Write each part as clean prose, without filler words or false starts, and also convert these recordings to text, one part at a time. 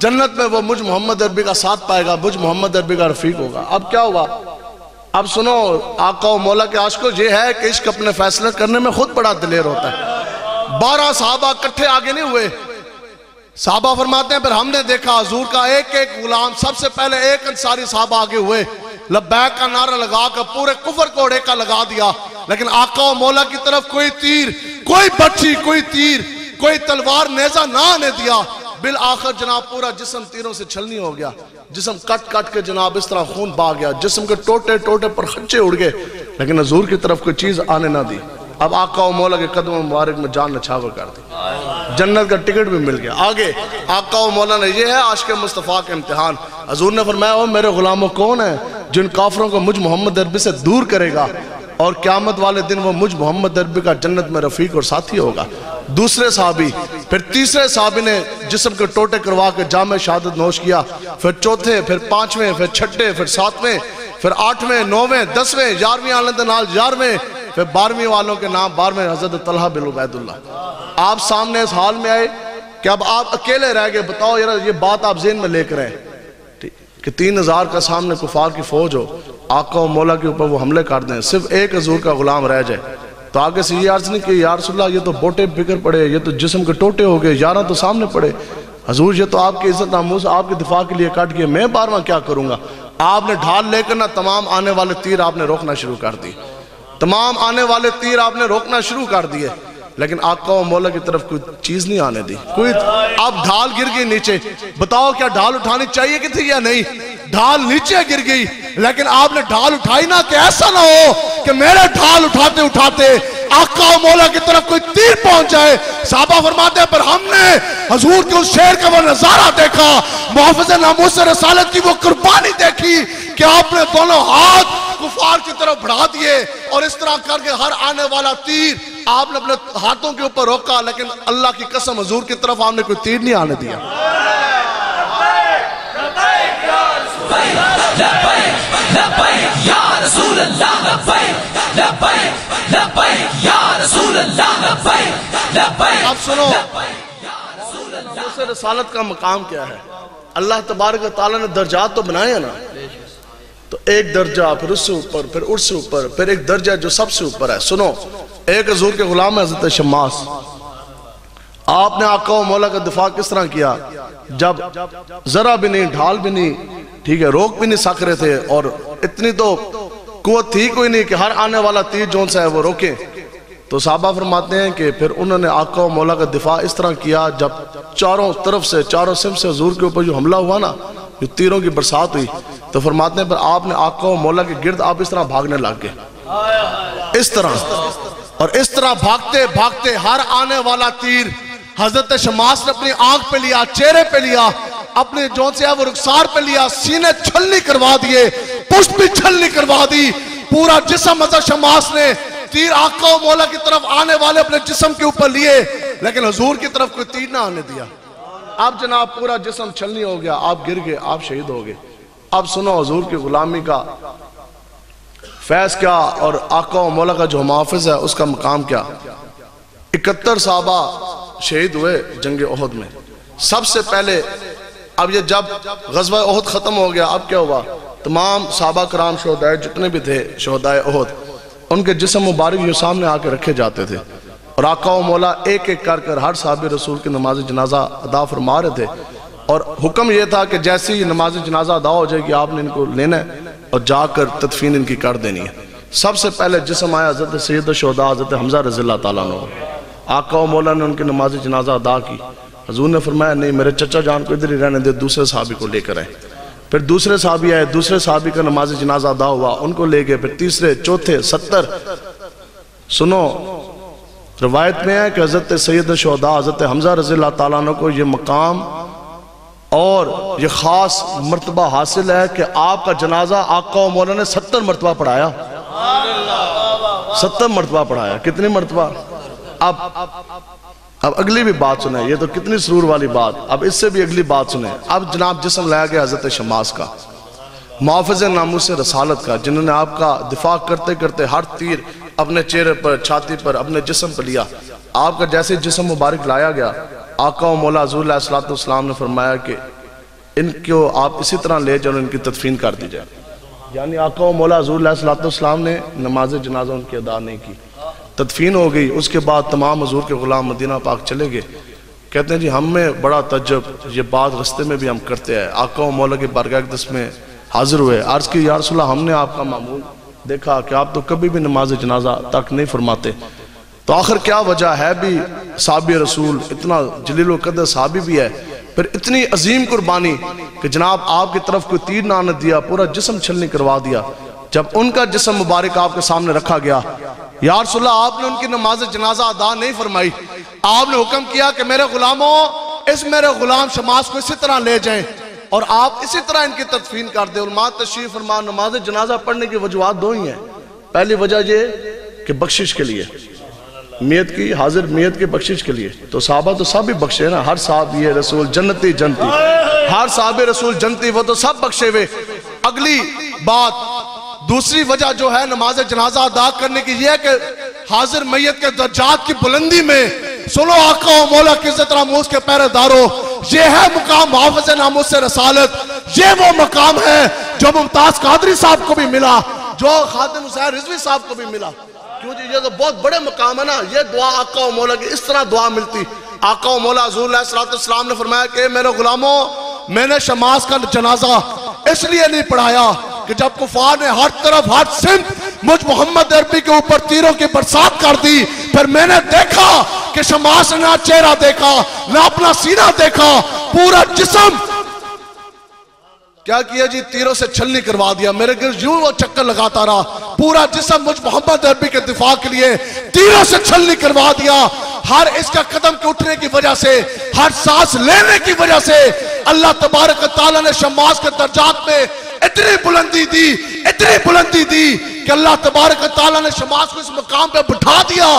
جنت میں وہ مجھ محمد عربی کا ساتھ پائے گا، مجھ محمد عربی کا رفیق ہوگا۔ اب کیا ہوا؟ اب سنو آقا و مولا کے عاشقوں، یہ ہے کہ عشق اپنے فیصلے کرنے میں خود بڑا دلیر ہوتا ہے۔ 12 صحابہ کٹھے آگے نہیں ہوئے۔ صحابہ فرماتے ہیں پھر ہم نے دیکھا حضور کا ایک ایک غلام، سب سے پہلے ایک انصاری صحابہ آگے ہوئے، لبیک کا نعرہ لگا کر پورے کفر کو ڈیکا لگا دیا، لیکن آقا و مولا کی طرف کوئی تیر، کوئی بچھی، کوئی تیر، کوئی تلوار نیزہ نہ آنے دیا۔ بالآخر جناب پورا جسم تیروں سے چھلنی ہو گیا، جسم کٹ کٹ کے جناب اس طرح خون بہا گیا، جسم کے ٹوٹے ٹوٹے پر خچے اڑ گئے، لیکن حضور کی طرف کوئی چیز آنے نہ دی۔ اب آقا و مولا کے قدم مبارک میں جان نچھاور کر دی، جنت کا ٹکٹ بھی مل گیا۔ آگے آقا و مولا نے، یہ ہے عاشق مصطفیٰ کے امتحان۔ حضور نے فرمایا او میرے غلاموں کون ہیں جن کافروں کو مجھ محمد عربی سے دور کرے گا اور قیامت والے دن وہ مجھ محمد عربی کا جنت میں رفیق اور ساتھی ہوگا۔ دوسرے صحابی، پھر تیسرے صحابی نے جسم کے ٹوٹے کروا کے جام شہادت نوش کیا، پھر چوتھے، پھر پانچویں، پھر چھٹے، پھر ساتویں، پھر آٹھویں، نویں، 10ویں، 11ویں آلند نال 11ویں، پھر 12ویں والوں کے نام 12ویں حضرت طلحہ بن عبید اللہ۔ آپ سامنے اس حال میں آئے کہ اب آپ اکیلے رہ گئے۔ بتاؤ یہ بات آپ ذہن میں لے کر آئے کہ 3000 کا سامنے کفار کی فوج ہو، آقا و مولا کے اوپر وہ حملے کر دیں، صرف ایک حضور کا غلام رہ جائے، تو آگے سے یہ عرض نہیں کہ یا رسول اللہ یہ تو بوٹے بکر پڑے، یہ تو جسم کے ٹوٹے ہو گئے، 11 تو سامنے پڑے، حضور یہ تو آپ کی عزت ناموس آپ کے دفاع کے لیے کٹ گئے، میں 12واں کیا کروں گا؟ آپ نے ڈھال لے کر نہ تمام آنے والے تیر آپ نے روکنا شروع کر دی، تمام آنے والے تیر آپ نے روکنا شروع کر دیے، لیکن آقا و مولا کی طرف کوئی چیز نہیں آنے دی، کوئی اب ڈھال گر گئی نیچے۔ بتاؤ کیا ڈھال اٹھانی چاہیے کہ تھی یا نہیں؟ ڈھال نیچے گر گئی، لیکن آپ نے ڈھال اٹھائی نہ کہ ایسا نہ ہو کہ میرے ڈھال اٹھاتے اٹھاتے آقا و مولا کی طرف کوئی تیر پہنچ جائے۔ صحابہ فرماتے ہیں پر ہم نے حضور کے اس شیر کا وہ نظارہ دیکھا، محافظ ناموس رسالت کی وہ قربانی دیکھی کہ آپ نے دونوں ہاتھ کفار کی طرف بڑھا دیے اور اس طرح کر کے ہر آنے والا تیر آپ نے اپنے ہاتھوں کے اوپر روکا، لیکن اللہ کی قسم حضور کی طرف آپ نے کوئی تیر نہیں آنے دیا۔ اب سنو ناموس رسالت کا مقام کیا ہے؟ اللہ تبارک و تعالیٰ نے درجات تو بنائے ہیں نا، تو ایک درجہ، پھر اس سے اوپر، پھر اس سے اوپر، پھر ایک درجہ جو سب سے اوپر ہے۔ سنو ایک حضور کے غلام ہے حضرت شماس، آپ نے آقا و مولا کا دفاع کس طرح کیا؟ جب ذرا بھی نہیں، ڈھال بھی نہیں، ٹھیک ہے، روک بھی نہیں سک رہے تھے، اور اتنی تو قوت تھی کوئی نہیں کہ ہر آنے والا تیر جون سا ہے وہ روکے، تو صحابہ فرماتے ہیں کہ پھر انہوں نے آقا و مولا کا دفاع اس طرح کیا، جب چاروں طرف سے، چاروں سمت سے حضور کے اوپر جو حملہ ہوا نا، جو تیروں کی برسات ہوئی، تو فرماتے ہیں پھر آپ نے آقا و مولا کے گرد آپ اس طرح بھاگنے لگ گئے، اس طرح، اور اس طرح بھاگتے بھاگتے ہر آنے والا تیر حضرت شماس نے اپنی آنکھ پہ لیا، چہرے پہ لیا، اپنے جون سے ہے وہ رخسار پہ لیا، سینے چھلنی کروا دیے، پشت بھی چھلنی کروا دی، پورا جسم حضرت شماس نے تیر آقا و مولا کی طرف آنے والے اپنے جسم کے اوپر لیے، لیکن حضور کی طرف کوئی تیر نہ آنے دیا۔ اب جناب پورا جسم چھلنی ہو گیا، آپ گر گئے، آپ شہید ہو گئے۔ اب سنو حضور کی غلامی کا فیض کیا اور آقا و مولا کا جو محافظ ہے اس کا مقام کیا۔ 71 صحابہ شہید ہوئے جنگ احد میں۔ سب سے پہلے اب یہ جب غزوہ احد ختم ہو گیا، اب کیا ہوا؟ تمام صحابہ کرام شہداء جتنے بھی تھے شہداء احد، ان کے جسم مبارک جو سامنے آ کے رکھے جاتے تھے، اور آقا و مولا ایک ایک کر کر ہر صحابی رسول کی نماز جنازہ ادا فرما رہے تھے، اور حکم یہ تھا کہ جیسے ہی نماز جنازہ ادا ہو جائے گی آپ نے ان کو لینا ہے اور جا کر تدفین ان کی کر دینی ہے۔ سب سے پہلے جسم آیا حضرت سید الشہداء حضرت حمزہ رضی اللہ تعالیٰ عنہ، آقا و مولا نے ان کی نماز جنازہ ادا کی۔ حضور نے فرمایا نہیں میرے چچا جان کو ادھر ہی رہنے دے، دوسرے صحابی کو لے کر آئے۔ پھر دوسرے صحابی آئے، دوسرے صحابی کا نماز جنازہ ادا ہوا، ان کو لے گئے، پھر تیسرے، چوتھے، 70۔ سنو روایت میں ہے کہ حضرت سید الشہداء حضرت حمزہ رضی اللہ تعالیٰ عنہ کو یہ مقام اور یہ خاص مرتبہ حاصل ہے کہ آپ کا جنازہ آقا و مولا نے 70 مرتبہ پڑھایا، 70 مرتبہ پڑھایا۔ کتنی مرتبہ؟ اب اگلی بھی بات سنیں، یہ تو کتنی سرور والی بات، اب اس سے بھی اگلی بات سنیں۔ اب جناب جسم لایا گیا حضرت شماس کا، محافظ ناموس رسالت کا، جنہوں نے آپ کا دفاع کرتے کرتے ہر تیر اپنے چہرے پر، چھاتی پر، اپنے جسم پر لیا۔ آپ کا جیسے جسم مبارک لایا گیا، آقا و مولا حضور علیہ الصلوۃ والسلام نے فرمایا کہ ان کو آپ اسی طرح لے جائیں اور ان کی تدفین کر دی جائے. یعنی آقا و مولا حضور علیہ السلام نے نماز جنازہ ان کی ادا نہیں کی. تدفین ہو گئی. اس کے بعد تمام حضور کے غلام مدینہ پاک چلے گئے. کہتے ہیں جی ہم میں بڑا تعجب، یہ بات رستے میں بھی ہم کرتے ہیں. آقا و مولا کی بارگاہ اقدس میں حاضر ہوئے، عرض کی یا رسول اللہ ہم نے آپ کا معمول دیکھا کہ آپ تو کبھی بھی نماز جنازہ تک نہیں فرماتے، تو آخر کیا وجہ ہے؟ بھی صحابی رسول اتنا جلیل و قدر صحابی بھی ہے، پھر اتنی عظیم قربانی کہ جناب آپ کی طرف کوئی تیر نہ دیا، پورا جسم چھلنی کروا دیا. جب ان کا جسم مبارک آپ کے سامنے رکھا گیا، یا رسول اللہ آپ نے ان کی نماز جنازہ ادا نہیں فرمائی. آپ نے حکم کیا کہ میرے غلاموں اس میرے غلام شماس کو اسی طرح لے جائیں اور آپ اسی طرح ان کی تدفین کر دیں. علماء تشریف فرما نماز جنازہ پڑھنے کی وجوہات دو ہی ہیں. پہلی وجہ یہ کہ بخشش کے لیے، میت کی حاضر میت کی بخشش کے لیے. تو صحابہ تو سب ہی بخشے نا، ہر صحابی رسول جنتی جنتی، ہر صحابی رسول جنتی، وہ تو سب بخشے ہوئے. اگلی بات دوسری وجہ جو ہے نماز جنازہ ادا کرنے کی یہ ہے کہ حاضر میت کے درجات کی بلندی میں سنو آقا و مولا کی عزت ناموس کے پہرے دارو، یہ ہے مقام محافظ ناموس سے رسالت. یہ وہ مقام ہے جو ممتاز قادری صاحب کو بھی ملا، جو خادم حسین رضوی صاحب کو بھی ملا. کیوں جی یہ تو بہت بڑے مقام ہے نا. یہ دعا آقا و مولا کی اس طرح دعا ملتی. آقا و مولا حضور علیہ السلام نے فرمایا کہ میرے غلاموں میں نے شماس کا جنازہ اس لیے نہیں پڑھایا کہ جب کفار نے ہر طرف ہر سمت مجھ محمد عربی کے اوپر تیروں کی برسات کر دی، پھر میں نے دیکھا کہ شماس نے نہ چہرہ دیکھا نہ اپنا سینہ دیکھا، پورا جسم کیا کیا جی تیروں سے چھلنی کروا دیا. میرے گرد یوں وہ چکر لگاتا رہا، پورا جسم مجھ محمد عربی کے دفاع کے لیے تیروں سے چھلنی کروا دیا. ہر اس کا قدم کے اٹھنے کی وجہ سے، ہر سانس لینے کی وجہ سے اللہ تبارک و تعالیٰ نے شماس کے درجات میں اتنی بلندی دی کہ اللہ تبارک و تعالیٰ نے شماس کو اس مقام پہ بٹھا دیا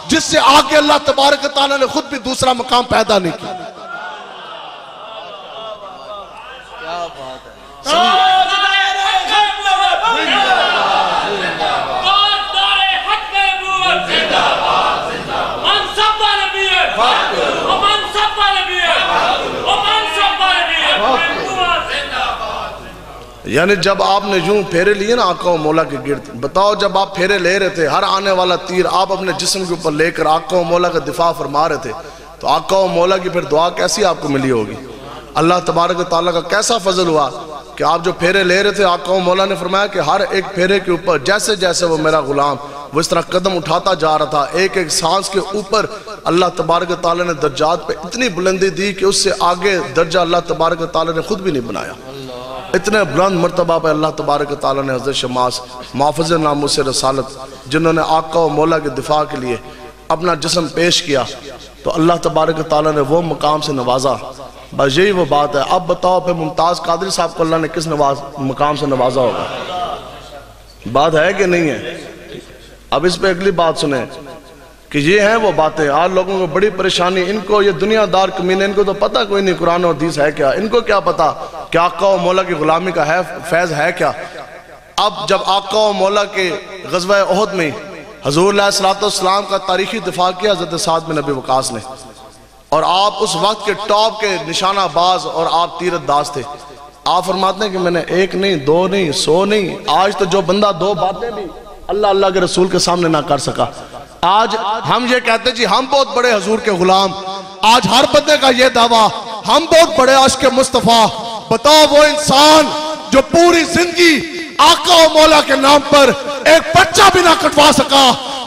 جس سے آگے اللہ تبارک و تعالیٰ نے خود بھی دوسرا مقام پیدا نہیں کیا. کیا بات ہے. یعنی جب آپ نے یوں پھیرے لیے نا آقا و مولا کے گرد، بتاؤ جب آپ پھیرے لے رہے تھے ہر آنے والا تیر آپ اپنے جسم کے اوپر لے کر آقا و مولا کا دفاع فرما رہے تھے، تو آقا و مولا کی پھر دعا کیسی آپ کو ملی ہوگی؟ اللہ تبارک و تعالیٰ کا کیسا فضل ہوا کہ آپ جو پھیرے لے رہے تھے آقا و مولا نے فرمایا کہ ہر ایک پھیرے کے اوپر جیسے جیسے وہ میرا غلام وہ اس طرح قدم اٹھاتا جا رہا تھا، ایک ایک سانس کے اوپر اللہ تبارک و تعالیٰ نے درجات پہ اتنی بلندی دی کہ اس سے آگے درجہ اللہ تبارک و تعالیٰ نے خود بھی نہیں بنایا. اتنے بلند مرتبہ پہ اللہ تبارک و تعالیٰ نے حضرت شماس محافظ ناموس سے رسالت جنہوں نے آقا و مولا کے دفاع کے لیے اپنا جسم پیش کیا، تو اللہ تبارک و تعالیٰ نے وہ مقام سے نوازا. بس یہی وہ بات ہے. اب بتاؤ پھر ممتاز قادری صاحب کو اللہ نے کس مقام سے نوازا ہوگا؟ بات ہے کہ نہیں ہے؟ اب اس پہ اگلی بات سنیں کہ یہ ہیں وہ باتیں. آج لوگوں کو بڑی پریشانی، ان کو یہ دنیا دار کمینے ان کو تو پتہ کوئی نہیں قرآن و حدیث ہے کیا، ان کو کیا پتہ کہ آقا و مولا کی غلامی کا فیض ہے کیا. اب جب آقا و مولا کے غزوہ احد میں حضور علیہ السلام کا تاریخی دفاع کیا حضرت سعد بن ابی وقاص نے، اور آپ اس وقت کے ٹاپ کے نشانہ باز اور آپ تیر انداز تھے. آپ فرماتے ہیں کہ میں نے ایک نہیں دو نہیں 100 نہیں، آج تو جو بندہ 2 باتیں بھی اللہ کے رسول کے سامنے نہ کر سکا. آج ہم یہ کہتے جی ہم بہت بڑے حضور کے غلام، آج ہر بندے کا یہ دعویٰ ہم بہت بڑے عاشق مصطفیٰ. بتاؤ وہ انسان جو پوری زندگی آقا و مولا کے نام پر ایک بچہ بھی نہ کٹوا سکا،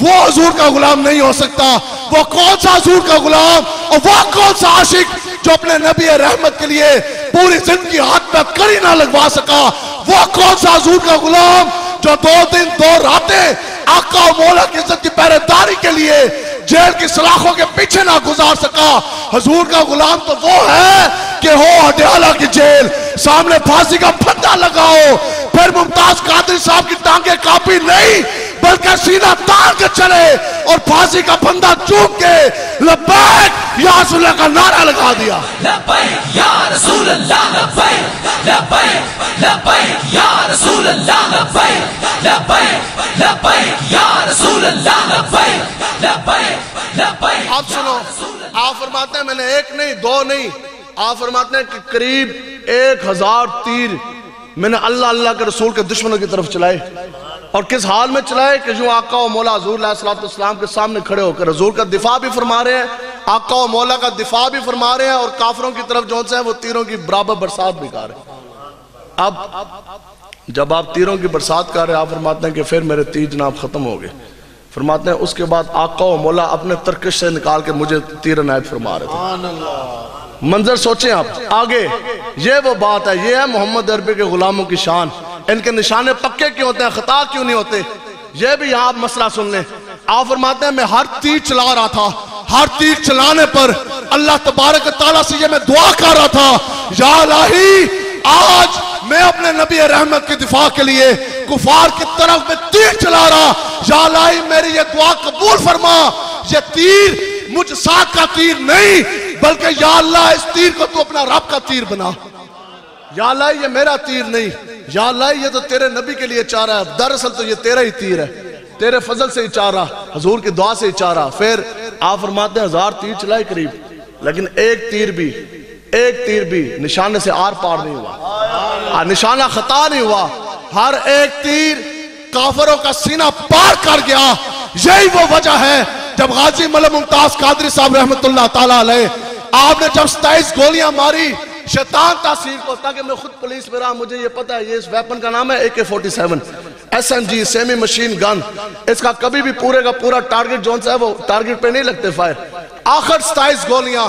وہ حضور کا غلام نہیں ہو سکتا. وہ کون سا حضور کا غلام اور وہ کون سا عاشق جو اپنے نبی رحمت کے لیے پوری زندگی ہاتھ پہ کڑی نہ لگوا سکا؟ وہ کون سا حضور کا غلام جو 2 دن 2 راتیں آقا و مولا کی عزت کی پہرے داری کے لیے جیل کی سلاخوں کے پیچھے نہ گزار سکا؟ حضور کا غلام تو وہ ہے کہ ہو اڈیالہ کی جیل، سامنے پھانسی کا پھندا لگاؤ، پھر ممتاز قادری صاحب کی ٹانگیں کاپی نہیں بلکہ سینہ تان کے چلے اور پھانسی کا پھندا چوک کے لبیک یا رسول اللہ کا نعرہ لگا دیا. لبیک یا رسول اللہ، لبیک لبیک لبیک یا رسول اللہ، لبیک لبیک لبیک یا رسول اللہ، لبیک لبیک لبیک. آپ سنو، آپ فرماتے ہیں میں نے 1 نہیں 2 نہیں، آپ فرماتے ہیں کہ قریب 1000 تیر میں نے اللہ اللہ کے رسول کے دشمنوں کی طرف چلائے، اور کس حال میں چلائے کہ جو آقا و مولا حضور علیہ السلام کے سامنے کھڑے ہو کر حضور کا دفاع بھی فرما رہے ہیں، آقا و مولا کا دفاع بھی فرما رہے ہیں، اور کافروں کی طرف جو سے ہیں وہ تیروں کی برابر برسات بھی کر رہے ہیں۔ اب جب آپ تیروں کی برسات کر رہے ہیں، آپ فرماتے ہیں کہ پھر میرے تیر جناب ختم ہو گئے۔ فرماتے ہیں اس کے بعد آقا و مولا اپنے ترکش سے نکال کے مجھے تیر عنایت فرما رہے تھے۔ منظر سوچیں آپ آگے، یہ وہ بات ہے، یہ ہے محمد عربی کے غلاموں کی شان۔ ان کے نشانے پکے کیوں ہوتے ہیں، خطا کیوں نہیں ہوتے؟ یہ بھی یہاں آپ مسئلہ سن لیں۔ آپ فرماتے ہیں میں ہر تیر چلا رہا تھا، ہر تیر چلانے پر اللہ تبارک تعالیٰ سے یہ میں دعا کر رہا تھا، یا الہی آج میں اپنے نبی رحمت کی دفاع کے لیے کفار کی طرف میں تیر چلا رہا، یا الہی میری یہ دعا قبول فرما، یہ تیر مجھ ساتھ کا تیر نہیں بلکہ یا اللہ اس تیر کو تو اپنا رب کا تیر بنا، یا اللہ یہ میرا تیر نہیں، یا اللہ یہ تو تیرے نبی کے لیے چاہ رہا ہے، دراصل تو یہ تیرا ہی تیر ہے، تیرے فضل سے ہی چاہ رہا، حضور کی دعا سے ہی چاہ رہا۔ پھر آپ فرماتے ہیں 1000 تیر چلائے قریب، لیکن ایک تیر بھی نشانے سے آر پار نہیں ہوا، نشانہ خطا نہیں ہوا، ہر ایک تیر کافروں کا سینہ پار کر گیا۔ یہی وہ وجہ ہے جب غازی ملک ممتاز قادری صاحب رحمت اللہ تعالیٰ علیہ آپ نے جب 27 گولیاں ماری شیطان تاثیر کو، تاکہ میں خود پولیس میں رہا، مجھے یہ پتا ہے یہ اس ویپن کا نام ہے AK-47 SMG semi machine gun, اس کا کبھی بھی پورے کا پورا ٹارگٹ جون سے ہے وہ ٹارگٹ پہ نہیں لگتے فائر۔ آخر 27 گولیاں،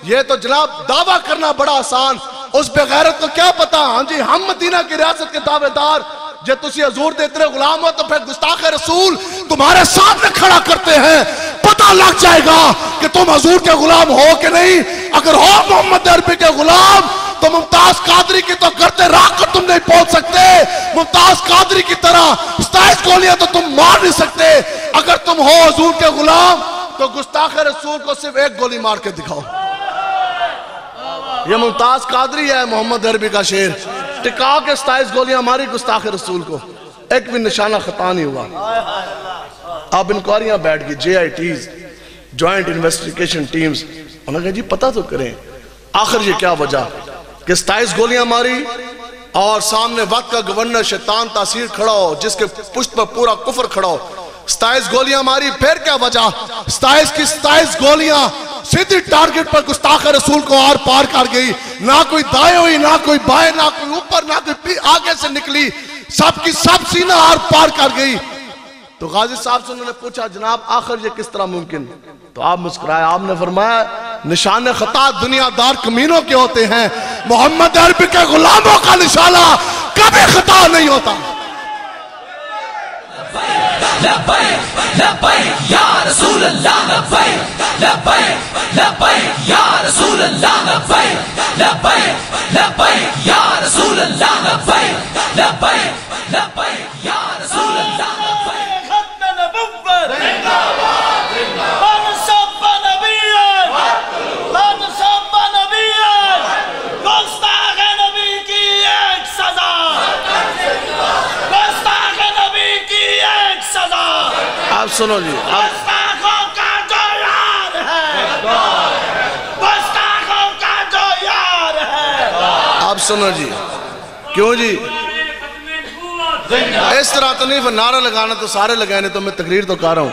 یہ تو جناب دعویٰ کرنا بڑا آسان، اس بے غیرت کو کیا پتا؟ ہاں جی ہم مدینہ کی ریاست کے دعوے دار، جب تسی حضور دے اتنے غلام ہو تو پھر گستاخ رسول تمہارے سامنے کھڑا کرتے ہیں، پتہ لگ جائے گا کہ تم حضور کے غلام ہو کہ نہیں۔ اگر ہو محمد عربی کے غلام تو ممتاز قادری کی تو کرتے راہ کر تم نہیں پہنچ سکتے، ممتاز قادری کی طرح 27 گولیاں تو تم مار نہیں سکتے۔ اگر تم ہو حضور کے غلام تو گستاخ رسول کو صرف ایک گولی مار کے دکھاؤ۔ یہ ممتاز قادری ہے محمد عربی کا شعر، ٹکا کے 27 گولیاں ماری گستاخ رسول کو، ایک بھی نشانہ خطا نہیں ہوا۔ اب انکواریاں بیٹھ گئی، JITs جوائنٹ انویسٹیگیشن ٹیمز، انہوں نے کہا جی پتہ تو کریں آخر یہ کیا وجہ کہ 27 گولیاں ماری اور سامنے وقت کا گورنر شیطان تاثیر کھڑا ہو جس کے پشت پر پورا کفر کھڑا ہو، 27 گولیاں ماری، پھر کیا وجہ؟ 27 کی 27 گولیاں سیدھی ٹارگٹ پر گستاخ رسول کو آر پار کر گئی، نہ کوئی دائیں ہوئی، نہ کوئی بائیں، نہ کوئی اوپر، نہ کوئی آگے سے نکلی، سب کی سب سینہ آر پار کر گئی۔ تو غازی صاحب سے انہوں نے پوچھا جناب آخر یہ کس طرح ممکن؟ تو آپ مسکرائے، آپ نے فرمایا نشان خطا دنیا دار کمینوں کے ہوتے ہیں، محمد عربی کے غلاموں کا نشانہ کبھی خطا نہیں ہوتا۔ لبیک لبیک یا رسول اللہ، لبیک لبیک لبیک یا رسول اللہ، لبیک لبیک لبیک یا رسول اللہ، لبیک لبیک لبیک یا رسول اللہ۔ ختم نبوت زندہ باد زندہ باد، من سب نبیًا من سب نبیًا، گستاخ نبی کی ایک سزا، گستاخ نبی کی ایک سزا، آپ سنو جی، گستاخوں کا جو یار ہے، گستاخوں کا جو یار ہے۔ آپ سنو جی، کیوں جی اس طرح تو نہیں، نعرہ لگانا تو سارے لگانے، تو میں تقریر تو کر رہا ہوں۔